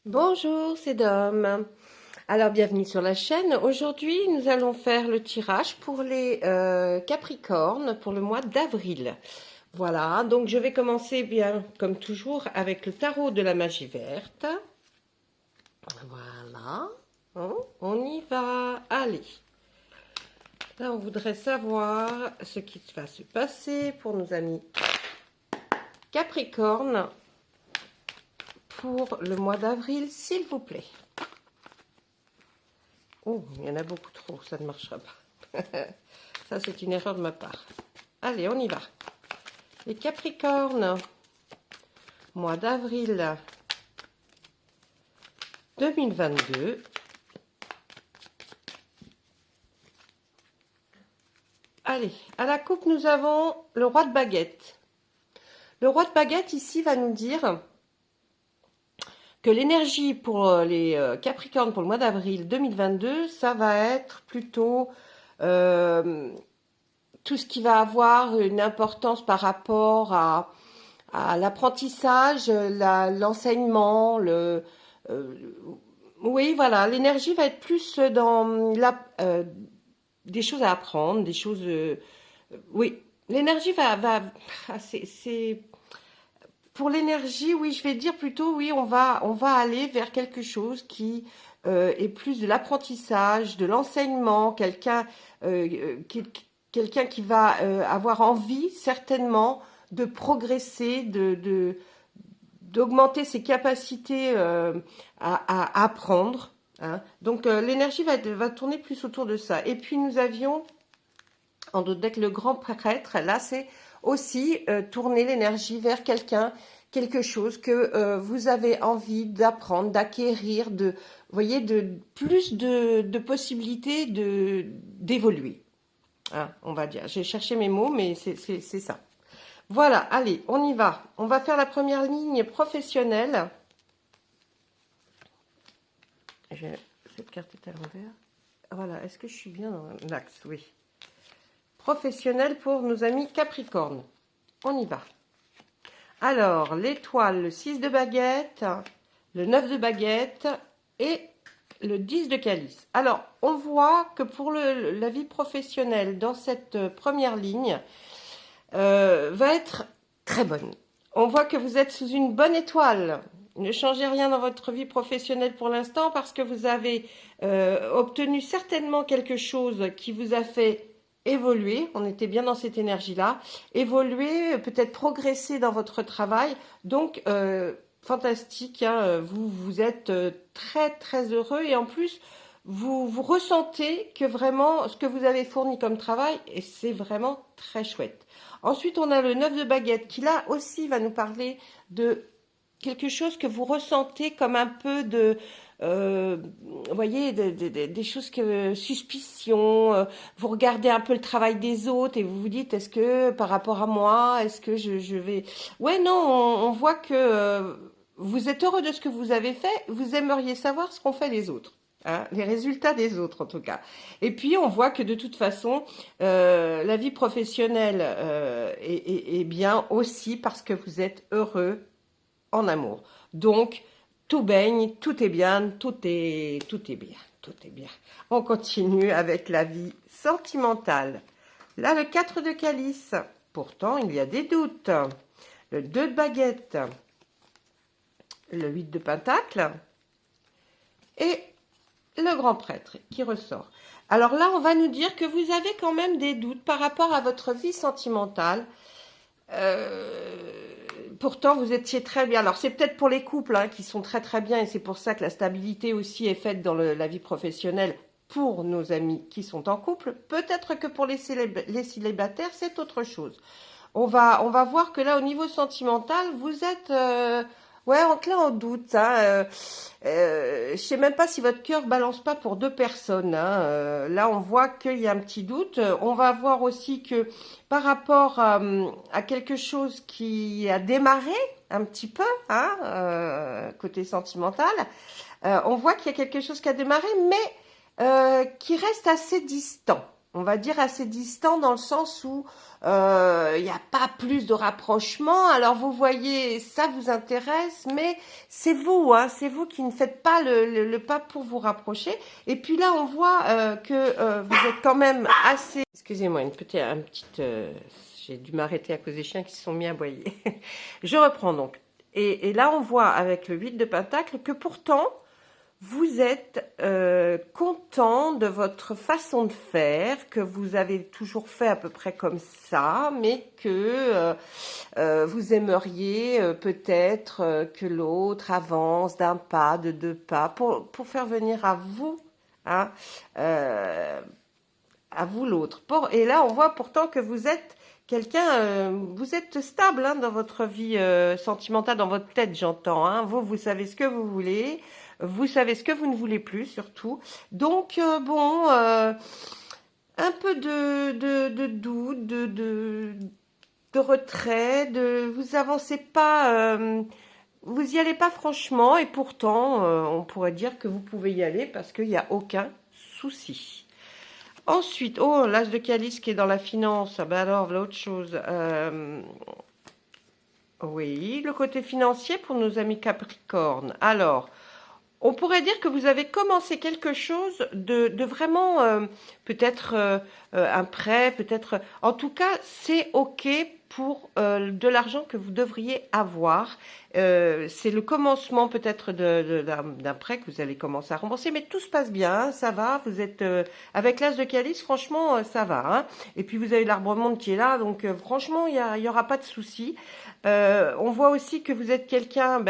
Bonjour, c'est Dom. Alors, bienvenue sur la chaîne. Aujourd'hui, nous allons faire le tirage pour les Capricornes pour le mois d'avril. Voilà, donc je vais commencer bien, comme toujours, avec le tarot de la magie verte. Voilà, on y va. Allez, là, on voudrait savoir ce qui va se passer pour nos amis Capricornes pour le mois d'avril, s'il vous plaît. Oh, il y en a beaucoup trop, ça ne marchera pas. Ça, c'est une erreur de ma part. Allez, on y va. Les Capricornes, mois d'avril 2022. Allez, à la coupe, nous avons le roi de baguette. Le roi de baguette, ici, va nous dire que l'énergie pour les Capricornes pour le mois d'avril 2022, ça va être plutôt tout ce qui va avoir une importance par rapport à l'apprentissage, l'enseignement, oui, voilà, l'énergie va être plus dans des choses à apprendre, des choses... oui, l'énergie c'est pour l'énergie, oui, je vais dire plutôt, oui, on va aller vers quelque chose qui est plus de l'apprentissage, de l'enseignement, quelqu'un qui va avoir envie, certainement, de progresser, d'augmenter ses capacités à apprendre. Hein. Donc, l'énergie va tourner plus autour de ça. Et puis, nous avions, en d'autres decks, le grand prêtre. Là, c'est aussi tourner l'énergie vers quelque chose que vous avez envie d'apprendre, d'acquérir, vous voyez, plus de possibilités d'évoluer. Hein, on va dire. J'ai cherché mes mots, mais c'est ça. Voilà, allez, on y va. On va faire la première ligne professionnelle. Cette carte est à l'envers. Voilà, est-ce que je suis bien dans l'axe? Oui. Professionnel pour nos amis Capricorne. On y va. Alors, l'étoile, le 6 de baguette, le 9 de baguette et le 10 de calice. Alors, on voit que pour la vie professionnelle, dans cette première ligne, va être très bonne. On voit que vous êtes sous une bonne étoile. Ne changez rien dans votre vie professionnelle pour l'instant parce que vous avez obtenu certainement quelque chose qui vous a fait évoluer. On était bien dans cette énergie-là. Évoluer, peut-être progresser dans votre travail. Donc, fantastique. Hein, vous êtes très, très heureux et en plus, vous ressentez que vraiment ce que vous avez fourni comme travail, et c'est vraiment très chouette. Ensuite, on a le 9 de baguette qui là aussi va nous parler de quelque chose que vous ressentez comme un peu de, vous voyez, des choses que suspicion. Vous regardez un peu le travail des autres et vous vous dites, est-ce que par rapport à moi, est-ce que je vais... Ouais, non, on voit que vous êtes heureux de ce que vous avez fait, vous aimeriez savoir ce qu'ont fait les autres. Hein, les résultats des autres en tout cas. Et puis on voit que de toute façon, la vie professionnelle est bien aussi parce que vous êtes heureux en amour. Donc tout baigne, tout est bien, tout est bien, tout est bien. On continue avec la vie sentimentale. Là, le 4 de calice. Pourtant, il y a des doutes. Le 2 de baguette. Le 8 de pentacle. Et le grand prêtre qui ressort. Alors là, on va nous dire que vous avez quand même des doutes par rapport à votre vie sentimentale. Pourtant, vous étiez très bien. Alors, c'est peut-être pour les couples hein, qui sont très très bien et c'est pour ça que la stabilité aussi est faite dans la vie professionnelle pour nos amis qui sont en couple. Peut-être que pour les célibataires, c'est autre chose. On va voir que là, au niveau sentimental, vous êtes... ouais, en doute. Hein, je sais même pas si votre cœur balance pas pour deux personnes. Hein. Là, on voit qu'il y a un petit doute. On va voir aussi que par rapport à quelque chose qui a démarré un petit peu, hein, côté sentimental, on voit qu'il y a quelque chose qui a démarré, mais qui reste assez distant. on va dire assez distant dans le sens où il n'y a pas plus de rapprochement. Alors vous voyez, ça vous intéresse, mais c'est vous, hein, c'est vous qui ne faites pas le pas pour vous rapprocher. Et puis là, on voit que vous êtes quand même assez... Excusez-moi, j'ai dû m'arrêter à cause des chiens qui se sont mis à aboyer. Je reprends donc. Et là, on voit avec le 8 de Pentacle que pourtant... vous êtes content de votre façon de faire, que vous avez toujours fait à peu près comme ça, mais que vous aimeriez peut-être que l'autre avance d'un pas, de 2 pas, pour faire venir à vous, hein, à vous l'autre. Et là, on voit pourtant que vous êtes quelqu'un, vous êtes stable hein, dans votre vie sentimentale, dans votre tête, j'entends. Hein. Vous savez ce que vous voulez. Vous savez ce que vous ne voulez plus, surtout. Donc, un peu de doute, de retrait, vous avancez pas, vous y allez pas franchement, et pourtant, on pourrait dire que vous pouvez y aller parce qu'il n'y a aucun souci. Ensuite, oh, l'as de calice qui est dans la finance, ah ben alors, l'autre chose... oui, le côté financier pour nos amis Capricorne. Alors... on pourrait dire que vous avez commencé quelque chose de vraiment, peut-être un prêt, peut-être... En tout cas, c'est OK pour de l'argent que vous devriez avoir. C'est le commencement peut-être d'un prêt que vous allez commencer à rembourser, mais tout se passe bien, hein, ça va. Vous êtes avec l'as de calice, franchement, ça va. Hein. Et puis vous avez l'arbre-monde qui est là, donc franchement, il y aura pas de souci. On voit aussi que vous êtes quelqu'un...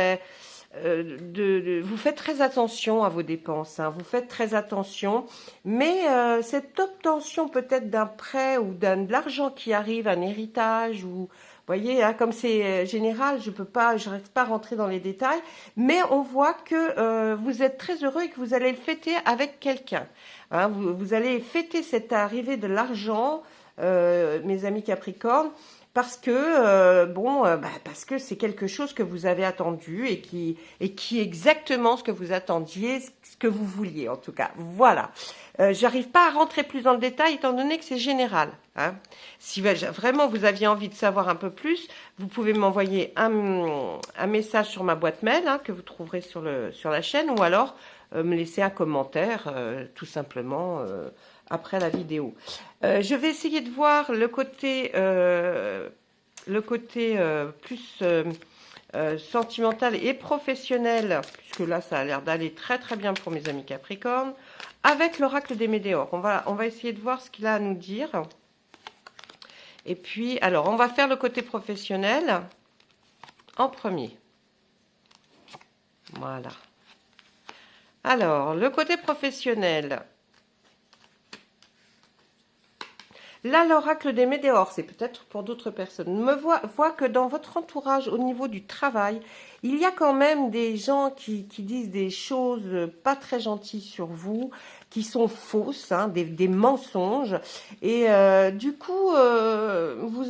vous faites très attention à vos dépenses, hein, vous faites très attention, mais cette obtention peut-être d'un prêt ou de l'argent qui arrive, un héritage, ou vous voyez, hein, comme c'est général, je n'arrive pas à rentrer dans les détails, mais on voit que vous êtes très heureux et que vous allez le fêter avec quelqu'un. Hein, vous allez fêter cette arrivée de l'argent, mes amis Capricorne, parce que parce que c'est quelque chose que vous avez attendu et qui est exactement ce que vous attendiez, ce que vous vouliez en tout cas. Voilà. J'arrive pas à rentrer plus dans le détail étant donné que c'est général. Hein. Si vraiment vous aviez envie de savoir un peu plus, vous pouvez m'envoyer un message sur ma boîte mail hein, que vous trouverez sur la chaîne, ou alors me laisser un commentaire tout simplement après la vidéo. Je vais essayer de voir le côté plus sentimental et professionnel, puisque là ça a l'air d'aller très très bien pour mes amis Capricorne, avec l'oracle des Médéores. On va essayer de voir ce qu'il a à nous dire. Et puis, alors, on va faire le côté professionnel en premier. Voilà. Alors, le côté professionnel... là, l'oracle des Médéores, c'est peut-être pour d'autres personnes, voit que dans votre entourage, au niveau du travail, il y a quand même des gens qui disent des choses pas très gentilles sur vous, qui sont fausses, hein, des mensonges. Et du coup, vous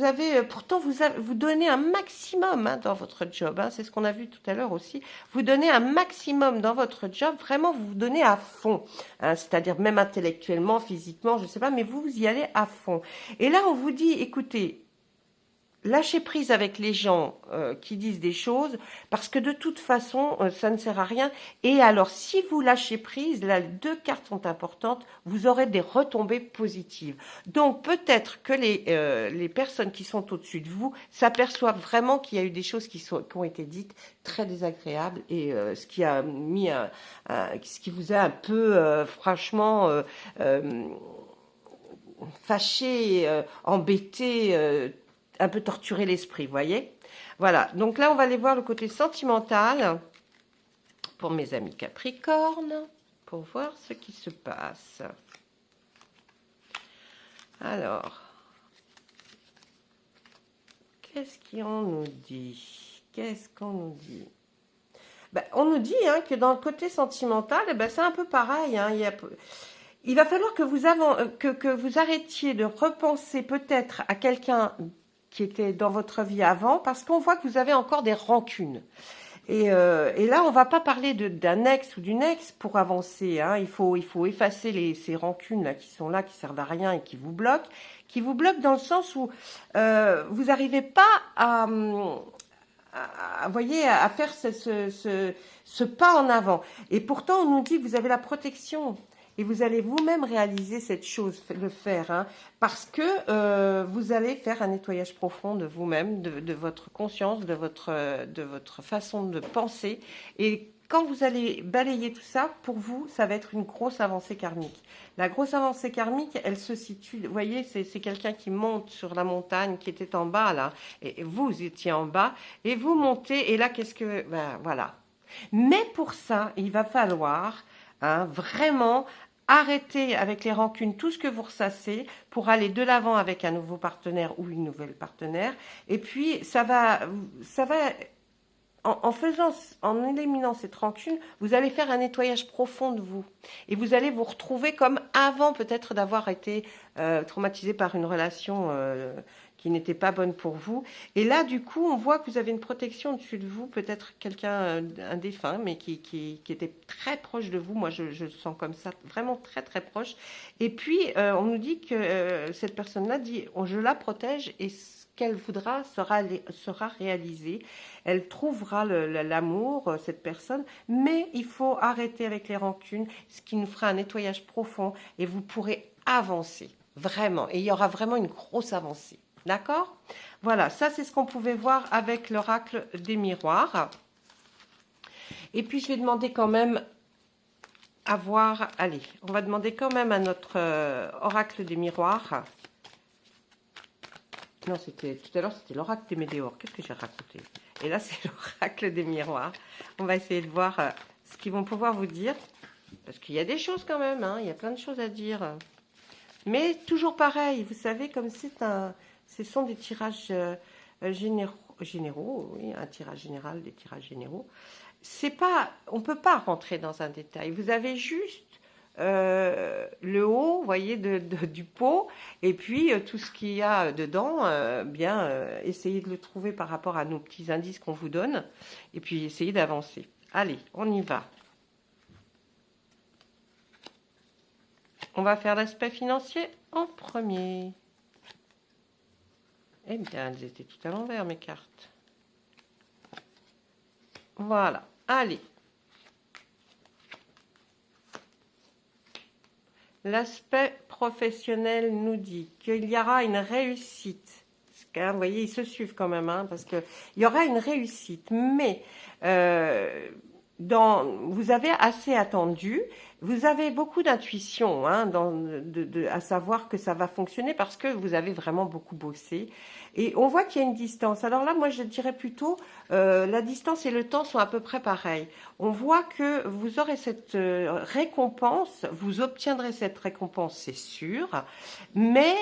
donnez un maximum hein, dans votre job. Hein, c'est ce qu'on a vu tout à l'heure aussi. Vous donnez un maximum dans votre job. Vraiment, vous vous donnez à fond. Hein, c'est-à-dire même intellectuellement, physiquement, je ne sais pas, mais vous y allez à fond. Et là, on vous dit, écoutez, lâchez prise avec les gens qui disent des choses, parce que de toute façon, ça ne sert à rien. Et alors, si vous lâchez prise, là, les 2 cartes sont importantes, vous aurez des retombées positives. Donc, peut-être que les personnes qui sont au-dessus de vous s'aperçoivent vraiment qu'il y a eu des choses qui ont été dites très désagréables, et ce qui vous a un peu, franchement... fâché, embêté, un peu torturé l'esprit, vous voyez. Voilà, donc là, on va aller voir le côté sentimental pour mes amis Capricorne, pour voir ce qui se passe. Alors, qu'est-ce qu'on nous dit? Qu'est-ce qu'on nous dit? Ben, on nous dit hein, que dans le côté sentimental, c'est un peu pareil, hein, il va falloir que vous arrêtiez de repenser peut-être à quelqu'un qui était dans votre vie avant, parce qu'on voit que vous avez encore des rancunes. Et là, on va pas parler d'un ex ou d'une ex pour avancer. Hein. Il faut effacer ces rancunes là, qui sont là, qui servent à rien et qui vous bloquent. Qui vous bloquent dans le sens où vous n'arrivez pas voyez, à faire ce pas en avant. Et pourtant, on nous dit que vous avez la protection. Et vous allez vous-même réaliser cette chose, le faire, hein, parce que vous allez faire un nettoyage profond de vous-même, de votre conscience, de votre façon de penser. Et quand vous allez balayer tout ça, pour vous, ça va être une grosse avancée karmique. La grosse avancée karmique, elle se situe, vous voyez, c'est quelqu'un qui monte sur la montagne, qui était en bas, là, et vous étiez en bas, et vous montez, et là, qu'est-ce que... Ben, voilà. Mais pour ça, il va falloir vraiment arrêter avec les rancunes tout ce que vous ressassez pour aller de l'avant avec un nouveau partenaire ou une nouvelle partenaire. Et puis, ça va en éliminant cette rancune, vous allez faire un nettoyage profond de vous. Et vous allez vous retrouver comme avant peut-être d'avoir été traumatisé par une relation qui n'était pas bonne pour vous. Et là, du coup, on voit que vous avez une protection au-dessus de vous, peut-être quelqu'un, un défunt, mais qui était très proche de vous. Moi, je le sens comme ça, vraiment très, très proche. Et puis, on nous dit que cette personne-là dit, je la protège et ce qu'elle voudra sera réalisé. Elle trouvera l'amour, cette personne, mais il faut arrêter avec les rancunes, ce qui nous fera un nettoyage profond et vous pourrez avancer, vraiment. Et il y aura vraiment une grosse avancée. D'accord? Voilà, ça c'est ce qu'on pouvait voir avec l'oracle des miroirs. Et puis je vais demander quand même à voir, allez, on va demander quand même à notre oracle des miroirs. Non, c'était tout à l'heure, c'était l'oracle des météores. Qu'est-ce que j'ai raconté? Et là, c'est l'oracle des miroirs. On va essayer de voir ce qu'ils vont pouvoir vous dire. Parce qu'il y a des choses quand même, hein, il y a plein de choses à dire. Mais toujours pareil, vous savez, comme ce sont des tirages généraux, oui, un tirage général, des tirages généraux. On ne peut pas rentrer dans un détail. Vous avez juste le haut, vous voyez, du pot, et puis tout ce qu'il y a dedans, essayez de le trouver par rapport à nos petits indices qu'on vous donne, et puis essayez d'avancer. Allez, on y va. On va faire l'aspect financier en premier. Eh bien, elles étaient tout à l'envers, mes cartes. Voilà, allez. L'aspect professionnel nous dit qu'il y aura une réussite. Vous voyez, ils se suivent quand même, hein, parce qu'il y aura une réussite. Mais vous avez assez attendu, vous avez beaucoup d'intuition, hein, à savoir que ça va fonctionner parce que vous avez vraiment beaucoup bossé. Et on voit qu'il y a une distance. Alors là, moi, je dirais plutôt, la distance et le temps sont à peu près pareils. On voit que vous aurez cette récompense, vous obtiendrez cette récompense, c'est sûr, mais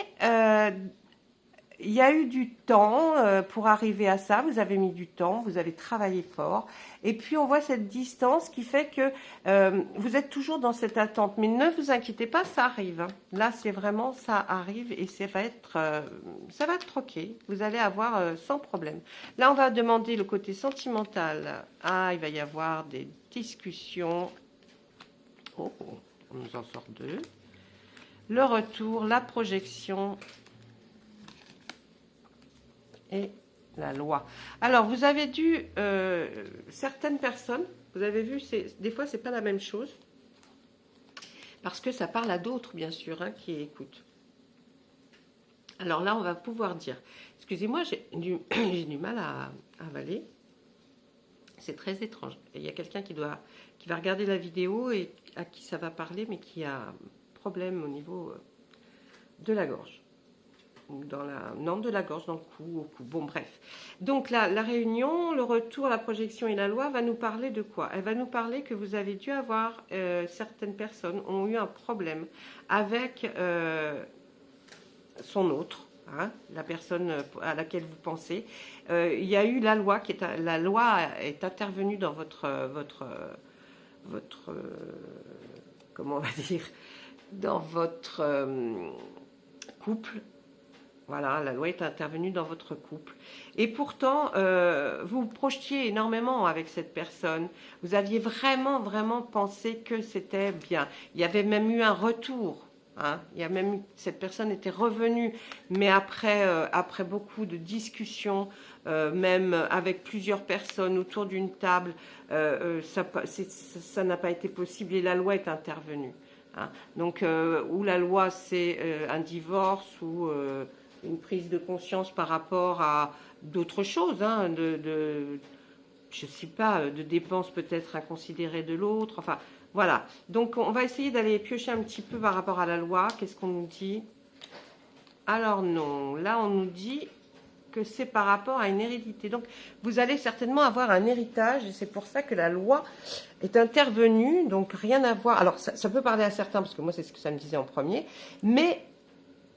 il y a eu du temps pour arriver à ça, vous avez mis du temps, vous avez travaillé fort, et puis on voit cette distance qui fait que vous êtes toujours dans cette attente, mais ne vous inquiétez pas, ça arrive. Hein. Là, c'est vraiment, ça arrive, et ça va être ok, vous allez avoir sans problème. Là, on va demander le côté sentimental. Ah, il va y avoir des discussions. Oh, on nous en sort deux. Le retour, la projection et la loi. Alors, vous avez dû, certaines personnes, vous avez vu, des fois, c'est pas la même chose, parce que ça parle à d'autres, bien sûr, hein, qui écoutent. Alors là, on va pouvoir dire, excusez-moi, j'ai du mal à avaler, c'est très étrange. Il y a quelqu'un qui va regarder la vidéo et à qui ça va parler, mais qui a un problème au niveau de la gorge. De la gorge, dans le cou, au cou. Bon, bref. Donc là, la réunion, le retour, la projection et la loi va nous parler de quoi? Elle va nous parler que vous avez dû avoir, certaines personnes ont eu un problème avec son autre, hein, la personne à laquelle vous pensez. Il y a eu la loi la loi est intervenue dans votre comment on va dire, dans votre couple. Voilà, la loi est intervenue dans votre couple. Et pourtant, vous projetiez énormément avec cette personne. Vous aviez vraiment, vraiment pensé que c'était bien. Il y avait même eu un retour. Hein. Il y a même cette personne était revenue, mais après beaucoup de discussions, même avec plusieurs personnes autour d'une table, ça n'a pas été possible et la loi est intervenue. Hein. Donc, où la loi c'est un divorce ou une prise de conscience par rapport à d'autres choses, hein, je sais pas, de dépenses peut-être inconsidérées de l'autre. Enfin, voilà. Donc, on va essayer d'aller piocher un petit peu par rapport à la loi. Qu'est-ce qu'on nous dit? Alors non, là on nous dit que c'est par rapport à une hérédité. Donc, vous allez certainement avoir un héritage et c'est pour ça que la loi est intervenue. Donc, rien à voir. Alors, ça peut parler à certains, parce que moi, c'est ce que ça me disait en premier. Mais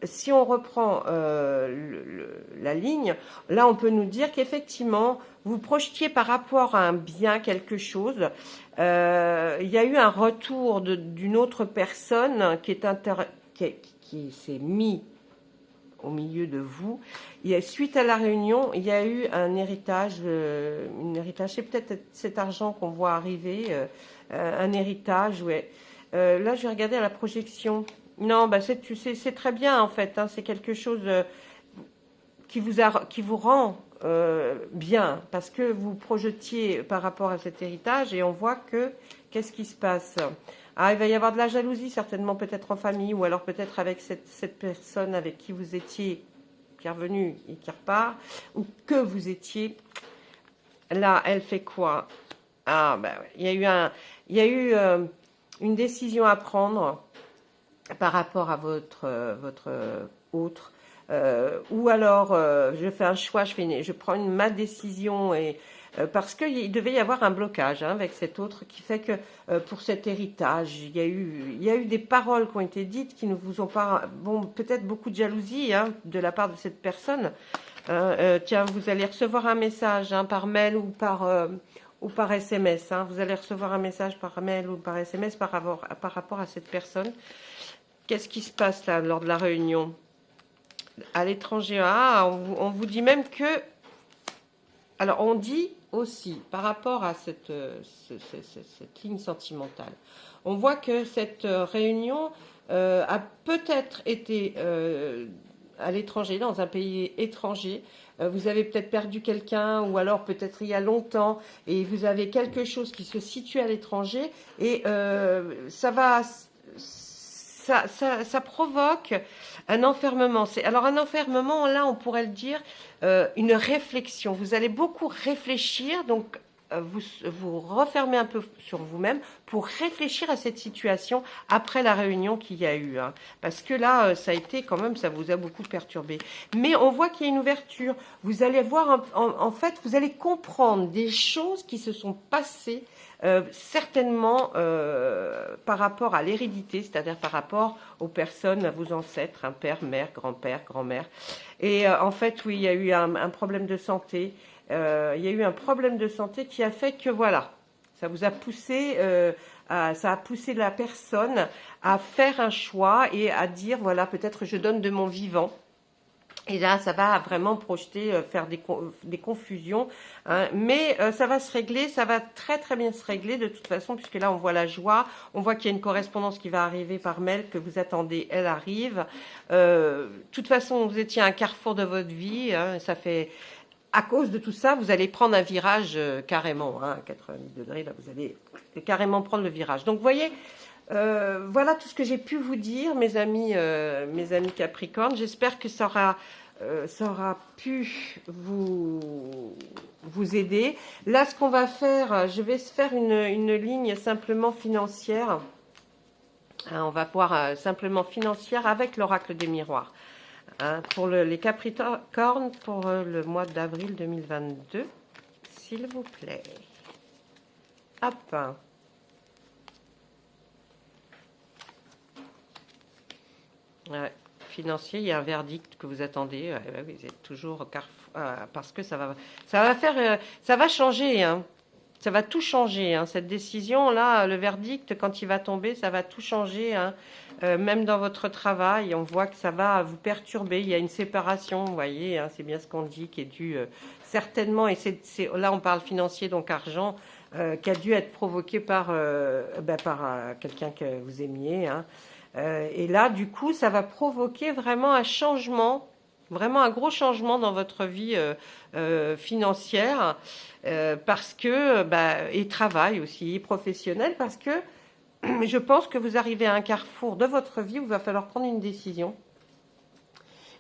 si on reprend la ligne, là on peut nous dire qu'effectivement vous projetiez par rapport à un bien quelque chose. Il y a eu un retour d'une autre personne qui s'est mis au milieu de vous. Suite à la réunion, il y a eu un héritage, c'est peut-être cet argent qu'on voit arriver, un héritage, ouais. Là, je vais regarder à la projection. Non, bah c'est très bien en fait. Hein, c'est quelque chose qui vous rend bien parce que vous projetiez par rapport à cet héritage et on voit que qu'est-ce qui se passe? Ah, il va y avoir de la jalousie certainement peut-être en famille ou alors peut-être avec cette personne avec qui vous étiez qui est revenue et qui repart ou que vous étiez. Là, elle fait quoi? Ah, ben ouais. Il y a eu une décision à prendre par rapport à votre autre. Ou alors, je fais un choix, je prends ma décision et parce qu'il devait y avoir un blocage hein, avec cet autre qui fait que pour cet héritage, il y a eu des paroles qui ont été dites qui ne vous ont pas... Bon, peut-être beaucoup de jalousie hein, de la part de cette personne. Tiens, vous allez recevoir un message hein, par mail ou par SMS. Hein. Vous allez recevoir un message par mail ou par SMS par rapport à cette personne. Qu'est-ce qui se passe là lors de la réunion? À l'étranger, on vous dit même que... Alors, on dit aussi, par rapport à cette ligne sentimentale, on voit que cette réunion a peut-être été à l'étranger, dans un pays étranger. Vous avez peut-être perdu quelqu'un, ou alors peut-être il y a longtemps, et vous avez quelque chose qui se situe à l'étranger, et ça provoque un enfermement. Alors un enfermement, là, on pourrait le dire, une réflexion. Vous allez beaucoup réfléchir, donc vous refermez un peu sur vous-même pour réfléchir à cette situation après la réunion qu'il y a eu. Hein. Parce que là, ça a été quand même, ça vous a beaucoup perturbé. Mais on voit qu'il y a une ouverture. Vous allez voir, en fait, vous allez comprendre des choses qui se sont passées certainement par rapport à l'hérédité, c'est-à-dire par rapport aux personnes, à vos ancêtres, un père, mère, grand-père, grand-mère. Et en fait, oui, il y a eu un problème de santé. Il y a eu un problème de santé qui a fait que, voilà, ça vous a poussé, ça a poussé la personne à faire un choix et à dire, voilà, peut-être je donne de mon vivant. Et là, ça va vraiment projeter, faire des confusions. Hein. Mais ça va se régler, ça va très très bien se régler de toute façon, puisque là, on voit la joie. On voit qu'il y a une correspondance qui va arriver par mail, que vous attendez, elle arrive. De toute façon, vous étiez à un carrefour de votre vie. Hein, ça fait... À cause de tout ça, vous allez prendre un virage carrément. Hein, 90 degrés, là, vous allez carrément prendre le virage. Donc, vous voyez... voilà tout ce que j'ai pu vous dire, mes amis Capricorne. J'espère que ça aura pu vous aider. Là, ce qu'on va faire, je vais faire une ligne simplement financière. Hein, on va voir simplement financière avec l'oracle des miroirs. Hein, pour les Capricornes, pour le mois d'avril 2022, s'il vous plaît. Hop. Ouais, financier, il y a un verdict que vous attendez. Vous êtes toujours au carrefour, parce que ça va changer. Hein. Ça va tout changer, hein, cette décision-là, le verdict, quand il va tomber, ça va tout changer, hein. Même dans votre travail, on voit que ça va vous perturber. Il y a une séparation, vous voyez, hein, c'est bien ce qu'on dit, qui est due certainement, et là on parle financier, donc argent, qui a dû être provoqué par, quelqu'un que vous aimiez, hein. Et là, du coup, ça va provoquer vraiment un changement, vraiment un gros changement dans votre vie financière, parce que, et travail aussi, professionnel, parce que je pense que vous arrivez à un carrefour de votre vie où il va falloir prendre une décision.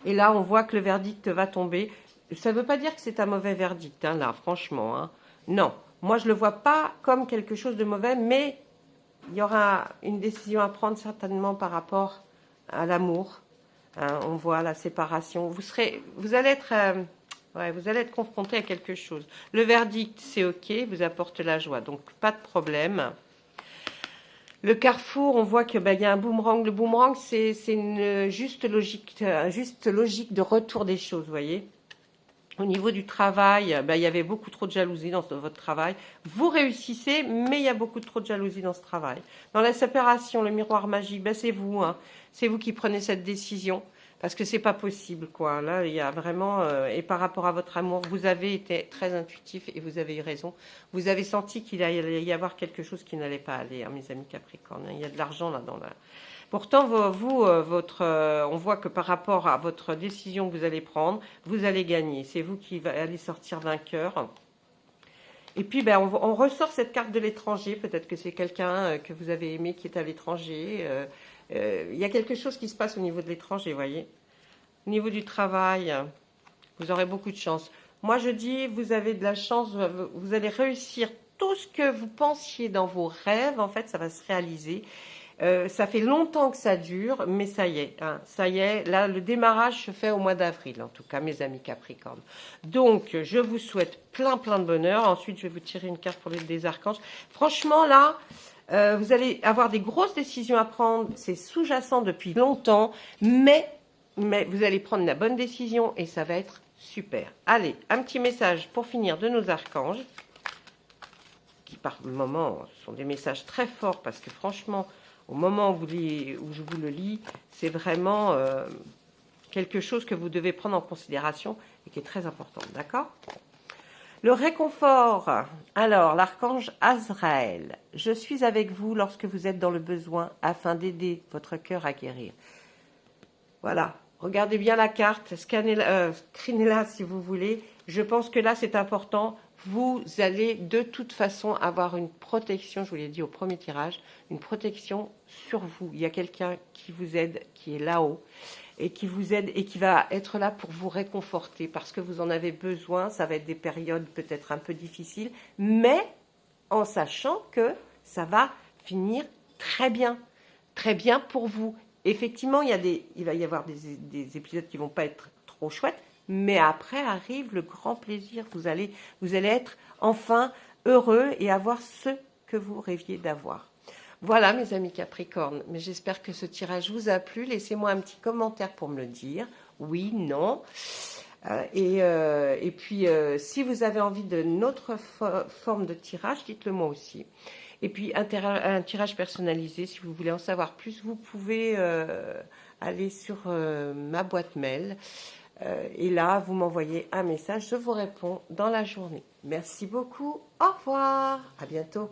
Et là, on voit que le verdict va tomber. Ça ne veut pas dire que c'est un mauvais verdict, hein, là, franchement, hein. Non, moi, je ne le vois pas comme quelque chose de mauvais, mais il y aura une décision à prendre certainement par rapport à l'amour. Hein, on voit la séparation. Vous allez être confronté à quelque chose. Le verdict, c'est OK, vous apporte la joie, donc pas de problème. Le carrefour, on voit que y a un boomerang. Le boomerang, c'est une juste logique de retour des choses, vous voyez. Au niveau du travail, il y avait beaucoup trop de jalousie dans votre travail. Vous réussissez, mais il y a beaucoup trop de jalousie dans ce travail. Dans la séparation, le miroir magique, c'est vous, hein. C'est vous qui prenez cette décision. Parce que c'est pas possible, quoi. Là, il y a vraiment... et par rapport à votre amour, vous avez été très intuitif et vous avez eu raison. Vous avez senti qu'il allait y avoir quelque chose qui n'allait pas aller, hein, mes amis Capricorne. Il y a de l'argent là-dedans. Là. Pourtant, on voit que par rapport à votre décision que vous allez prendre, vous allez gagner. C'est vous qui allez sortir vainqueur. Et puis, on ressort cette carte de l'étranger. Peut-être que c'est quelqu'un que vous avez aimé qui est à l'étranger. Il y a quelque chose qui se passe au niveau de l'étranger, vous voyez. Au niveau du travail, vous aurez beaucoup de chance. Moi, je dis, vous avez de la chance, vous allez réussir tout ce que vous pensiez dans vos rêves. En fait, ça va se réaliser. Ça fait longtemps que ça dure, mais ça y est, hein, ça y est. Là, le démarrage se fait au mois d'avril, en tout cas, mes amis Capricorne. Donc, je vous souhaite plein de bonheur. Ensuite, je vais vous tirer une carte pour les archanges. Franchement, là, vous allez avoir des grosses décisions à prendre. C'est sous-jacent depuis longtemps, mais vous allez prendre la bonne décision et ça va être super. Allez, un petit message pour finir de nos archanges, qui par moment sont des messages très forts, parce que franchement, au moment où je vous le lis, c'est vraiment quelque chose que vous devez prendre en considération et qui est très important, d'accord ? Le réconfort. Alors, l'archange Azraël. Je suis avec vous lorsque vous êtes dans le besoin afin d'aider votre cœur à guérir. Voilà. Regardez bien la carte. Screenez-la si vous voulez. Je pense que là, c'est important. Vous allez de toute façon avoir une protection, je vous l'ai dit au premier tirage, une protection sur vous. Il y a quelqu'un qui vous aide, qui est là-haut, et qui vous aide et qui va être là pour vous réconforter parce que vous en avez besoin. Ça va être des périodes peut-être un peu difficiles, mais en sachant que ça va finir très bien pour vous. Effectivement, il va y avoir des épisodes qui vont pas être trop chouettes, mais après arrive le grand plaisir. Vous allez être enfin heureux et avoir ce que vous rêviez d'avoir. Voilà, mes amis Capricorne, mais j'espère que ce tirage vous a plu. Laissez-moi un petit commentaire pour me le dire. Oui, non. Et puis, si vous avez envie d'une autre forme de tirage, dites-le moi aussi. Et puis, un tirage personnalisé, si vous voulez en savoir plus, vous pouvez aller sur ma boîte mail. Et là, vous m'envoyez un message, je vous réponds dans la journée. Merci beaucoup, au revoir, à bientôt.